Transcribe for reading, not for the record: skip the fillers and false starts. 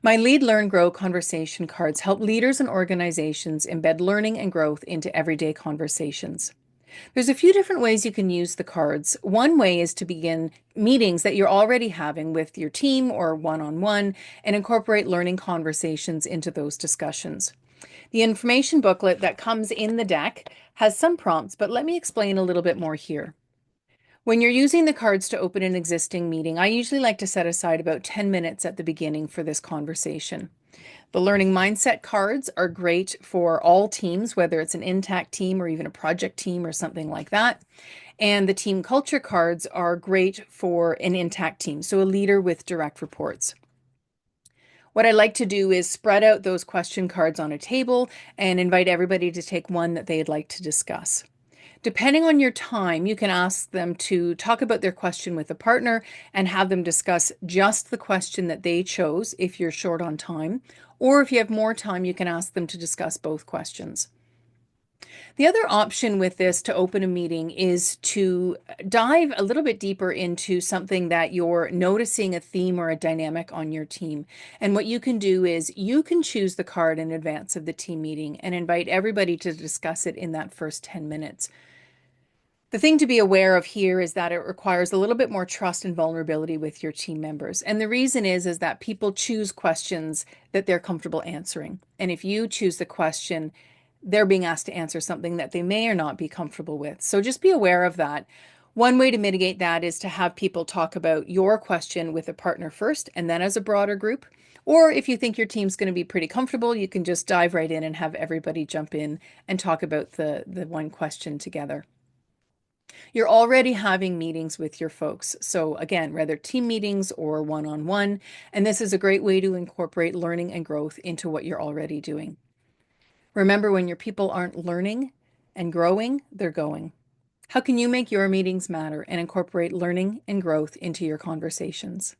My Lead, Learn, Grow conversation cards help leaders and organizations embed learning and growth into everyday conversations. There's a few different ways you can use the cards. One way is to begin meetings that you're already having with your team or one-on-one and incorporate learning conversations into those discussions. The information booklet that comes in the deck has some prompts, but let me explain a little bit more here. When you're using the cards to open an existing meeting, I usually like to set aside about 10 minutes at the beginning for this conversation. The learning mindset cards are great for all teams, whether it's an intact team or even a project team or something like that. And the team culture cards are great for an intact team, so a leader with direct reports. What I like to do is spread out those question cards on a table and invite everybody to take one that they'd like to discuss. Depending on your time, you can ask them to talk about their question with a partner and have them discuss just the question that they chose if you're short on time. Or if you have more time, you can ask them to discuss both questions. The other option with this to open a meeting is to dive a little bit deeper into something that you're noticing a theme or a dynamic on your team. And what you can do is you can choose the card in advance of the team meeting and invite everybody to discuss it in that first 10 minutes. The thing to be aware of here is that it requires a little bit more trust and vulnerability with your team members. And the reason is that people choose questions that they're comfortable answering. And if you choose the question, they're being asked to answer something that they may or not be comfortable with. So just be aware of that. One way to mitigate that is to have people talk about your question with a partner first and then as a broader group. Or if you think your team's going to be pretty comfortable, you can just dive right in and have everybody jump in and talk about the one question together. You're already having meetings with your folks. So again, whether team meetings or one-on-one, and this is a great way to incorporate learning and growth into what you're already doing. Remember, when your people aren't learning and growing, they're going. How can you make your meetings matter and incorporate learning and growth into your conversations?